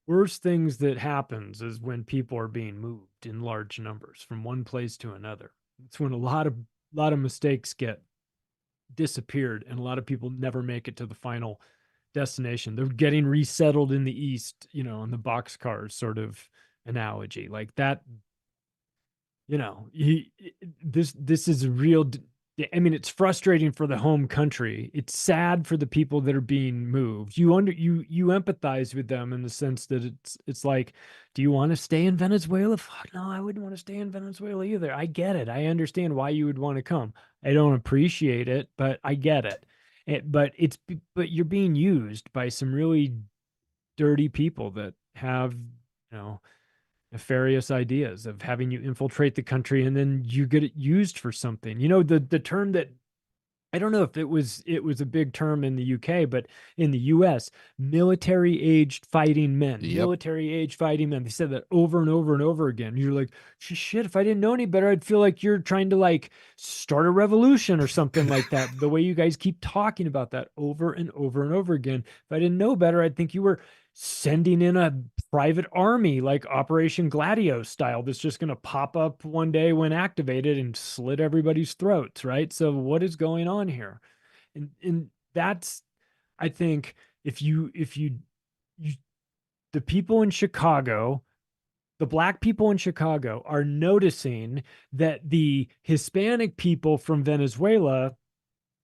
worst things that happens is when people are being moved in large numbers from one place to another. It's when a lot of mistakes get disappeared, and a lot of people never make it to the final destination. They're getting resettled in the East, in the boxcars sort of analogy, like that. This is a real. I mean, it's frustrating for the home country. It's sad for the people that are being moved. You empathize with them in the sense that it's like, do you want to stay in Venezuela? Fuck no, I wouldn't want to stay in Venezuela either. I get it. I understand why you would want to come. I don't appreciate it, but I get it. But you're being used by some really dirty people that have, nefarious ideas of having you infiltrate the country, and then you get it used for something. The term that, I don't know if it was a big term in the UK, but in the US, military-aged fighting men. Yep. Military-aged fighting men. They said that over and over and over again. You're like, shit, if I didn't know any better, I'd feel like you're trying to like start a revolution or something like that. The way you guys keep talking about that over and over and over again. If I didn't know better, I'd think you were sending in a private army like Operation Gladio style that's just going to pop up one day when activated and slit everybody's throats, right? So what is going on here? And that's, I think, if you the people in Chicago, the Black people in Chicago are noticing that the Hispanic people from Venezuela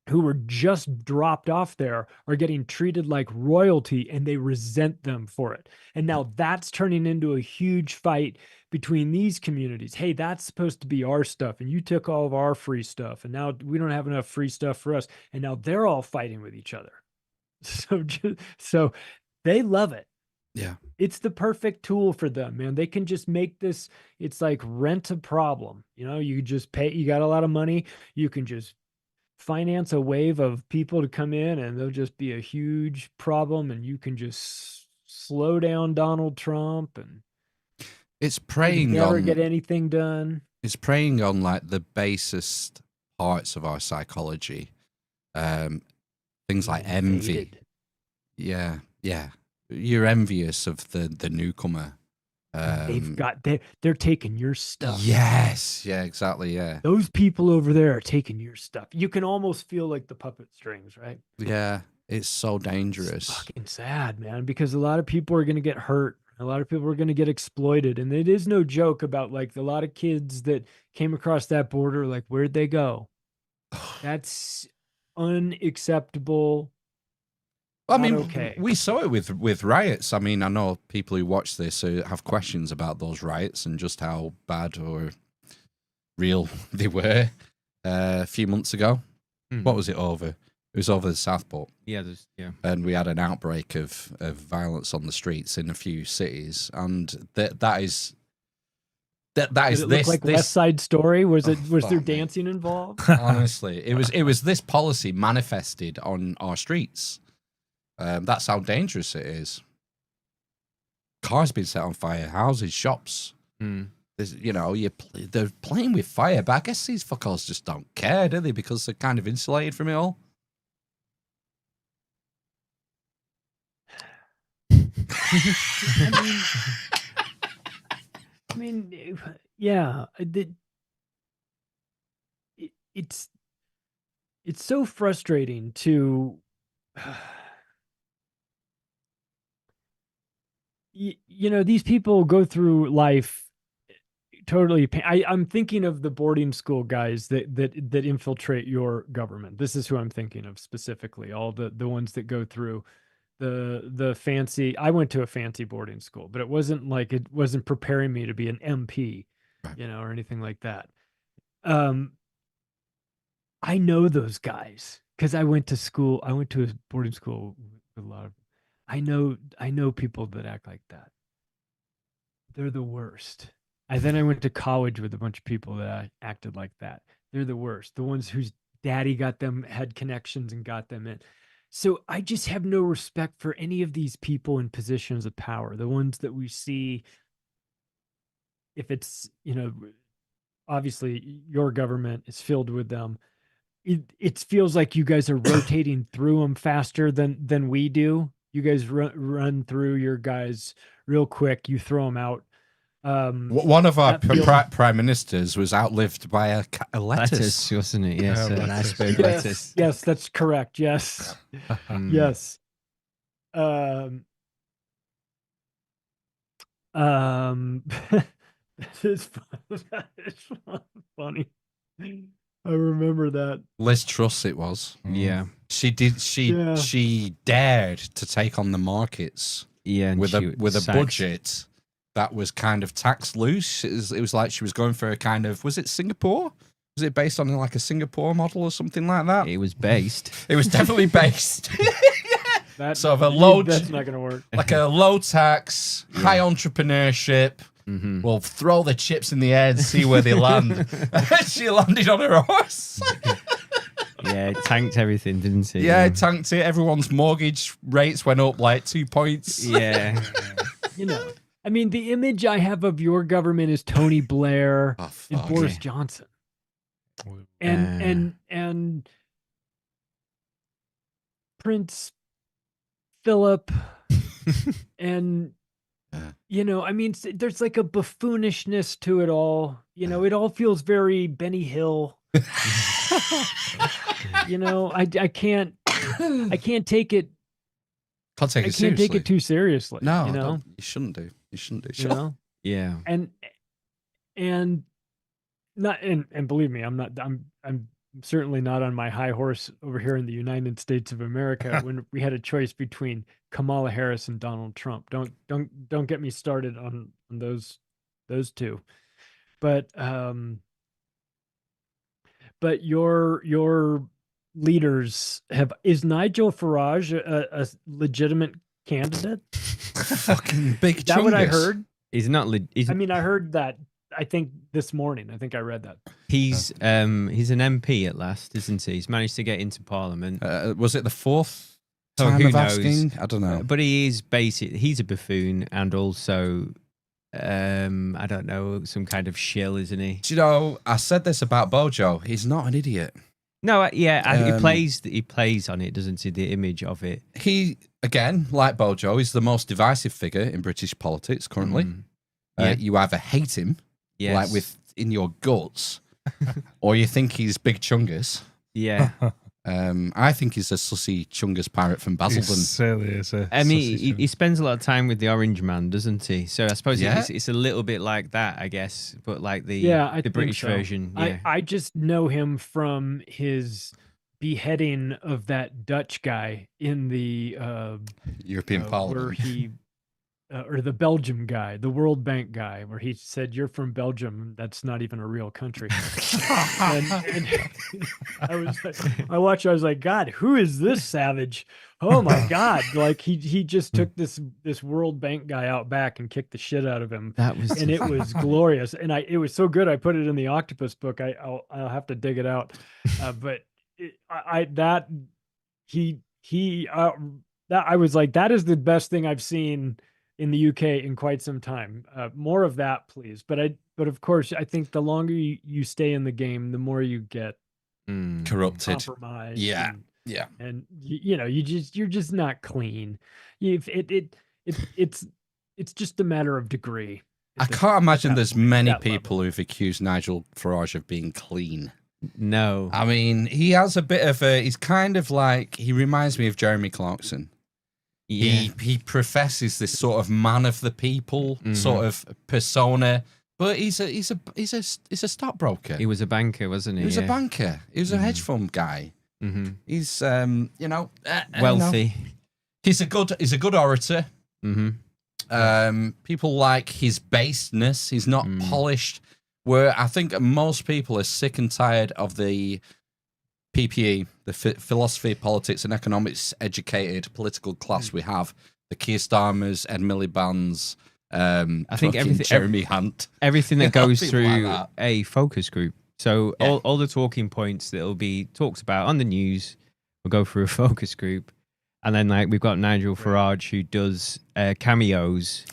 who were just dropped off there are getting treated like royalty, and they resent them for it. And now that's turning into a huge fight between these communities. Hey, that's supposed to be our stuff, and you took all of our free stuff, and now we don't have enough free stuff for us. And now they're all fighting with each other. So they love it. Yeah. It's the perfect tool for them, man. They can just make this, it's like rent a problem. You just pay, you got a lot of money, you can just finance a wave of people to come in, and they'll just be a huge problem, and you can just slow down Donald Trump, and it's preying never on get anything done. It's preying on like the basest parts of our psychology, things like envy. Yeah, you're envious of the newcomer. They're taking your stuff. Yes, yeah, exactly, yeah. Those people over there are taking your stuff. You can almost feel like the puppet strings, right? Yeah, it's so dangerous. It's fucking sad, man, because a lot of people are going to get hurt. A lot of people are going to get exploited. And it is no joke about like a lot of kids that came across that border, like, where'd they go? That's unacceptable. I mean, okay. We saw it with riots. I mean, I know people who watch this have questions about those riots and just how bad or real they were a few months ago. What was it over? It was over the Southport. Yeah, and we had an outbreak of violence on the streets in a few cities, and that is Did it look like West Side Story? Was there dancing involved? Honestly, it was this policy manifested on our streets. That's how dangerous it is. Cars being set on fire, houses, shops. There's, they're playing with fire, but I guess these fuckers just don't care, do they? Because they're kind of insulated from it all. mean, yeah, it's so frustrating to these people go through life totally I'm thinking of the boarding school guys that infiltrate your government. This is who I'm thinking of specifically, all the ones that go through the fancy. I went to a fancy boarding school, but it wasn't preparing me to be an MP, Right. or anything like that. I know those guys because I went to school. I went to a boarding school with a lot of. I know people that act like that. They're the worst. Then I went to college with a bunch of people that acted like that. They're the worst. The ones whose daddy had connections and got them in. So I just have no respect for any of these people in positions of power. The ones that we see, if it's, obviously your government is filled with them. It feels like you guys are rotating through them faster than we do. You guys run through your guys real quick. You throw them out. One of our prime ministers was outlived by a lettuce. Wasn't it? Yes, an iceberg yes, lettuce. Yes, that's correct. Yes, yes. That is funny. I remember that. Liz Truss, it was. Yeah, she did. She dared to take on the markets. Yeah, and with a budget that was kind of tax loose. It was like she was going for a kind of, was it Singapore? Was it based on like a Singapore model or something like that? It was based. It was definitely based. That's not going to work. Like a low tax, high entrepreneurship. Mm-hmm. We'll throw the chips in the air and see where they land. She landed on her horse. Yeah, it tanked everything, didn't it? Yeah, it tanked it. Everyone's mortgage rates went up like 2 points. Yeah. I mean, the image I have of your government is Tony Blair and Boris Johnson. And Prince Philip and I mean, there's like a buffoonishness to it all. It all feels very Benny Hill. I can't take it. I can't take it too seriously. No, you shouldn't do. Sure. Yeah. And believe me, I'm certainly not on my high horse over here in the United States of America when we had a choice between Kamala Harris and Donald Trump. Don't get me started on those two. But your leaders is Nigel Farage a legitimate candidate? Fucking big. Is that what I heard? He's not. I heard that. I think this morning. I think I read that. He's an MP at last, isn't he? He's managed to get into Parliament. Was it the fourth time of asking? I don't know. But he is he's a buffoon and also, I don't know, some kind of shill, isn't he? Do you know, I said this about Bojo. He's not an idiot. No, he plays on it, doesn't he? The image of it. He, again, like Bojo, is the most divisive figure in British politics currently. You either hate him, like in your guts, or you think he's Big Chungus. Yeah. I think he's a sussy Chungus pirate from Basildon. I mean, he spends a lot of time with the Orange Man, doesn't he? So I suppose it's a little bit like that, I guess, but like the British version. Yeah. I just know him from his beheading of that Dutch guy in the European Parliament, where he. Or the Belgium guy, the World Bank guy, where he said, "You're from Belgium. That's not even a real country." and I watched. I was like, "God, who is this savage? Oh my God!" Like he just took this World Bank guy out back and kicked the shit out of him. It was glorious, and it was so good. I put it in the Octopus book. I'll have to dig it out, but I was like, that is the best thing I've seen in the UK in quite some time. More of that, please. But of course, I think the longer you stay in the game, the more you get corrupted, compromised. And you're just not clean. It's just a matter of degree. I can't imagine there's many that people level. who've accused Nigel Farage of being clean. No. I mean, he has a bit of a. He's kind of like, he reminds me of Jeremy Clarkson. Yeah. He professes this sort of man of the people sort of persona, but he's a stockbroker. He was a banker, wasn't he? He was a banker. He was a hedge fund guy. Mm-hmm. He's Wealthy. He's a good orator. Mm-hmm. People like his baseness. He's not polished. Where I think most people are sick and tired of the PPE, the philosophy, politics, and economics educated political class we have. The Keir Starmers, Ed Miliband's, I think Jeremy Hunt. Everything that goes People through like that. a focus group. So all the talking points that'll be talked about on the news will go through a focus group. And then like we've got Nigel Farage who does cameos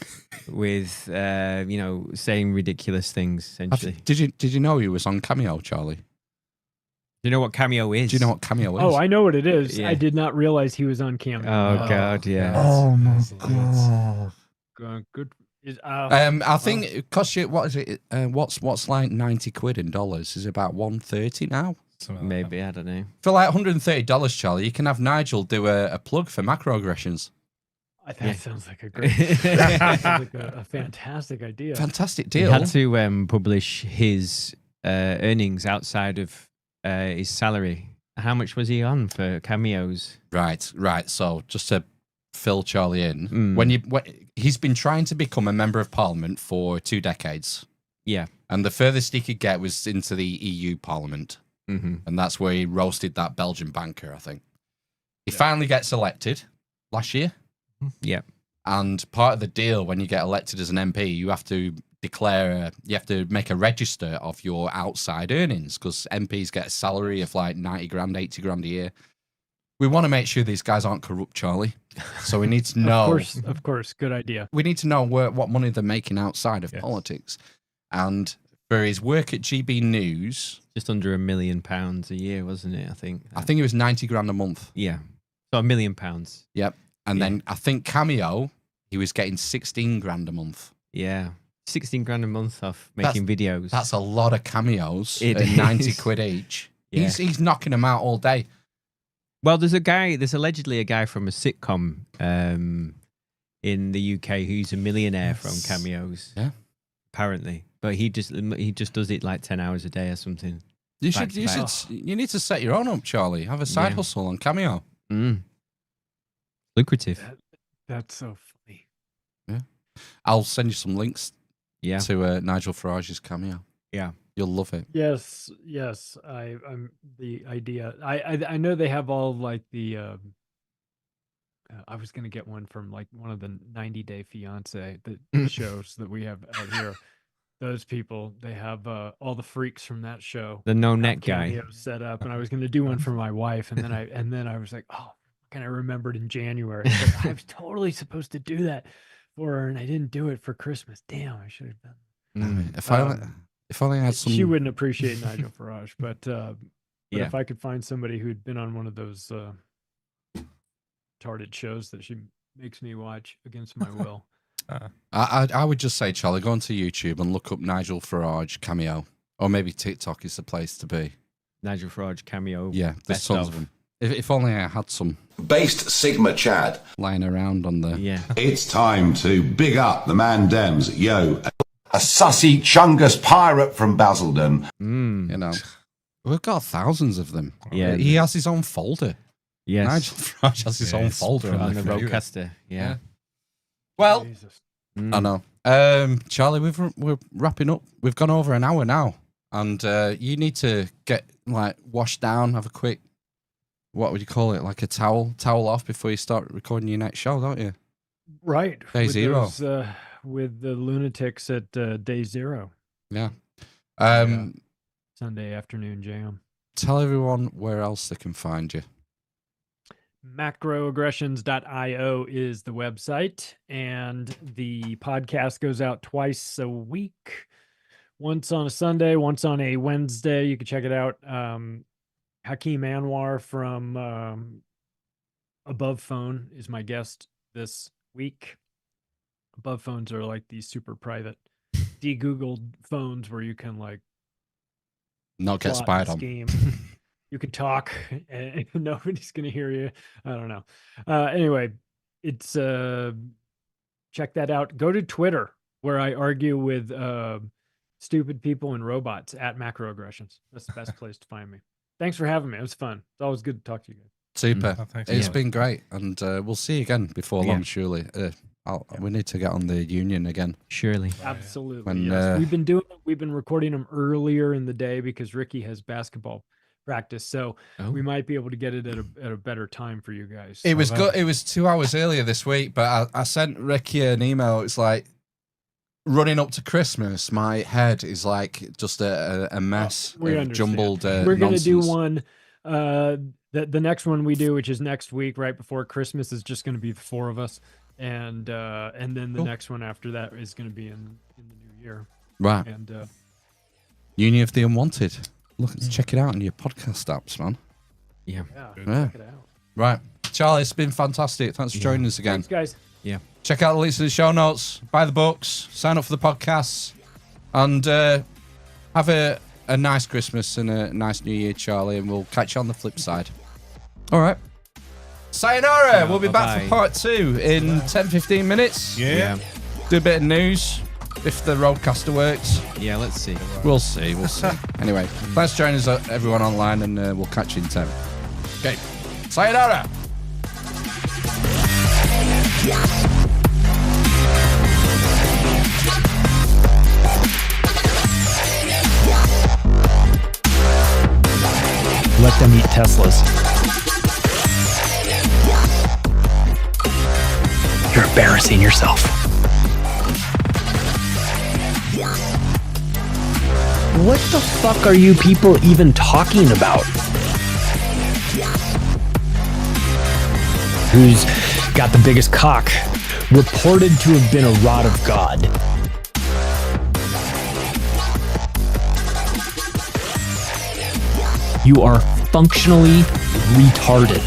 with saying ridiculous things essentially. Did you know he was on Cameo, Charlie? Do you know what cameo is? Do you know what Cameo is? Oh, I know what it is. Yeah. I did not realize he was on camera. Oh God, yeah. Oh my god. Good. I think it costs you, what is it? What's like 90 quid in dollars? Is it about 130 now? Something like Maybe, I don't know. For like $130, Charlie, you can have Nigel do a plug for Macroaggressions. That sounds like a great, that sounds like a fantastic idea. Fantastic He deal. had to publish his earnings outside of his salary. How much was he on for cameos? Right. So just to fill Charlie in, when he's been trying to become a member of Parliament for 2 decades. Yeah. And the furthest he could get was into the EU Parliament. Mm-hmm. And that's where he roasted that Belgian banker, I think. He finally gets elected last year. Yeah. And part of the deal when you get elected as an MP, you have to make a register of your outside earnings because MPs get a salary of like 90 grand, 80 grand a year. We want to make sure these guys aren't corrupt, Charlie. So we need to know. Of course. Good idea. We need to know what money they're making outside of politics. And for his work at GB News, Just under £1 million a year, wasn't it? I think it was 90 grand a month. Yeah. So £1 million. Yep. And then I think Cameo, he was getting 16 grand a month. Yeah. 16 grand a month off making videos. That's a lot of cameos It at 90 is. quid each. Yeah. He's knocking them out all day. Well, there's allegedly a guy from a sitcom in the UK who's a millionaire from cameos. Yeah. Apparently. But he just does it like 10 hours a day or something. You Back to back. need to set your own up, Charlie. Have a side hustle on Cameo. Lucrative. That's so funny. Yeah. I'll send you some links Yeah. to Nigel Farage's Cameo. Yeah. You'll love it. Yes. I'm the idea. I know they have all like the. I was gonna get one from like one of the 90 Day Fiance the shows that we have out here. Those people, they have all the freaks from that show. The no neck guy. cameos set up, and I was gonna do one for my wife, and then I was like, oh, and I remembered in January. I was totally supposed to do that for her, and I didn't do it for Christmas. Damn, I should have done. If only I had some. She wouldn't appreciate Nigel Farage, but Yeah. if I could find somebody who'd been on one of those retarded shows that she makes me watch against my will. I would just say, Charlie, go onto YouTube and look up Nigel Farage Cameo, or maybe TikTok is the place to be. Nigel Farage cameo. Yeah, there's best tons of. of them. If only I had some Based Sigma Chad. lying around on the. Yeah. It's time to big up the man Dems. Yo, a sussy chungus pirate from Basildon. You know, we've got thousands of them. Yeah. He has his own folder. Yes. Nigel Farage has his own it's folder from On on the the favorite. roadcaster. Yeah. Well, Jesus. I know. Charlie, we're wrapping up. We've gone over an hour now, and you need to get like washed down, have a quick, what would you call it, like a towel off before you start recording your next show, don't you? Right. Day with zero. those, with the lunatics at day zero, Yeah. Sunday afternoon jam. Tell everyone where else they can find you. Macroaggressions.io is the website, and the podcast goes out twice a week, once on a Sunday, once on a Wednesday. You can check it out. Hakeem Anwar from Above Phone is my guest this week. Above Phones are like these super private de-Googled phones where you can like Not get plot spied on. scheme. You could talk and nobody's gonna hear you. I don't know. Anyway, it's check that out. Go to Twitter where I argue with stupid people and robots at Macroaggressions. That's the best place to find me. Thanks for having me. It was fun. It's always good to talk to you guys. Super. Thanks. It's been great, and we'll see you again before long, surely. We need to get on the Union again. Surely. Absolutely. When, Yes. We've been recording them earlier in the day because Ricky has basketball practice, so we might be able to get it at a better time for you guys. It was good. It was 2 hours earlier this week, but I sent Ricky an email. It's like running up to Christmas, my head is like just a mess of jumbled We're going to do nonsense. one. The next one we do, which is next week, right before Christmas, is just going to be the four of us, and then the next one after that is going to be in the new year. Right. And Union of the Unwanted. Look, check it out on your podcast apps, man. Yeah. Check it out. Right. Charlie, it's been fantastic. Thanks for joining us again. Thanks, guys. Yeah. Check out the links to the show notes, buy the books, sign up for the podcasts, and have a nice Christmas and a nice New Year, Charlie, and we'll catch you on the flip side. All right. Sayonara. We'll be back for part 2 in 10-15 minutes. Yeah. Do a bit of news if the roadcaster works. Yeah, let's see. We'll see. Anyway, thanks for joining us, everyone online, and we'll catch you in 10. Okay. Sayonara. Let them eat Teslas. You're embarrassing yourself. What the fuck are you people even talking about? Who's got the biggest cock? Reported to have been a rod of God. You are functionally retarded.